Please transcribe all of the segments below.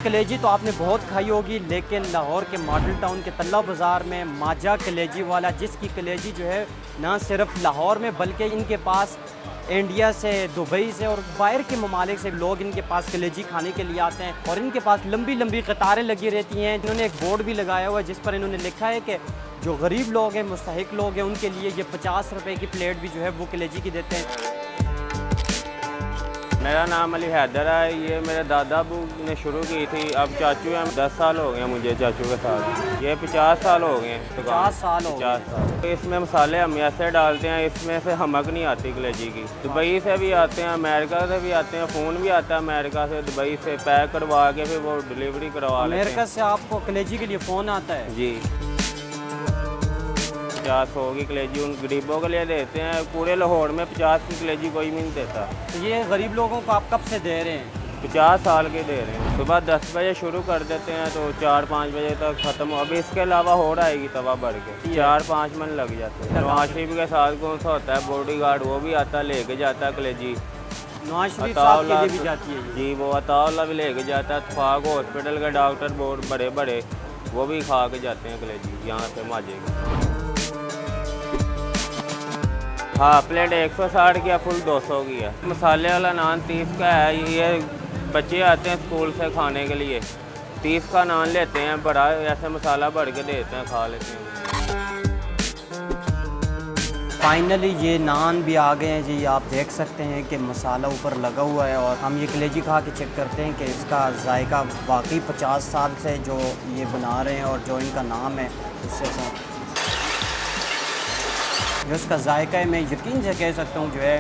कलेजी तो आपने बहुत खाई होगी, लेकिन लाहौर के मॉडल टाउन के तल्ला बाज़ार में माजा कलेजी वाला, जिसकी कलेजी जो है ना सिर्फ लाहौर में बल्कि इनके पास इंडिया से, दुबई से और बाहर के ममालिक से लोग इनके पास कलेजी खाने के लिए आते हैं और इनके पास लंबी लंबी कतारें लगी रहती हैं। इन्होंने एक बोर्ड भी लगाया हुआ है जिस पर इन्होंने लिखा है कि जो गरीब लोग हैं, मुस्तहिक लोग हैं, उनके लिए ये 50 रुपये की प्लेट भी जो है वो कलेजी की देते हैं। मेरा नाम अली हैदर है। ये मेरे दादा अबू ने शुरू की थी। अब चाचू हैं, 10 साल हो गए मुझे चाचू के साथ। ये 50 साल हो गए। 50 साल हो गए। 50 साल। इसमें मसाले हम ऐसे डालते हैं, इसमें से हमक नहीं आती कलेजी की। दुबई से भी आते हैं, अमेरिका से भी आते हैं, फ़ोन भी आता है अमेरिका से, दुबई से पैक करवा के फिर वो डिलीवरी करवा लेते हैं। अमेरिका से आपको कलेजी के लिए फ़ोन आता है? जी। 50 की कलेजी उन गरीबों के लिए देते हैं। पूरे लाहौर में 50 की कलेजी कोई भी नहीं देता। तो ये गरीब लोगों को आप कब से दे रहे हैं? 50 साल के दे रहे हैं। सुबह 10 बजे शुरू कर देते हैं तो 4-5 बजे तक ख़त्म हो। अभी इसके अलावा और आएगी तवा भर के 4-5 मन लग जाते हैं। नवाज शरीफ के साथ कौन सा होता है बॉडी गार्ड, वो भी आता लेके जाता है कलेजी। नवाज शरीफ साहब के लिए भी जाती है जी, वो अताउल्ला भी लेके जाता है। इत्तेफाक हॉस्पिटल के डॉक्टर बहुत बड़े बड़े वो भी खा के जाते हैं कलेजी यहाँ से माजे की। हाँ, प्लेट 160 की है, फुल 200 की है। मसाले वाला नान 30 का है। ये बच्चे आते हैं स्कूल से खाने के लिए, 30 का नान लेते हैं, बड़ा ऐसे मसाला भर के देते हैं, खा लेते हैं। फाइनली ये नान भी आ गए हैं जी। आप देख सकते हैं कि मसाला ऊपर लगा हुआ है और हम ये कलेजी खा के चेक करते हैं कि इसका जायका वाकई 50 साल से जो ये बना रहे हैं और जो इनका नाम है उससे जो इसका जायका है, मैं यकीन से कह सकता हूँ जो है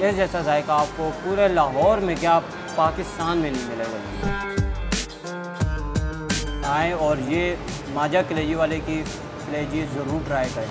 ये जैसा जायका आपको पूरे लाहौर में, क्या पाकिस्तान में नहीं मिलेगा। आए और ये माजा कलेजी वाले की कलेजी ज़रूर ट्राई करें।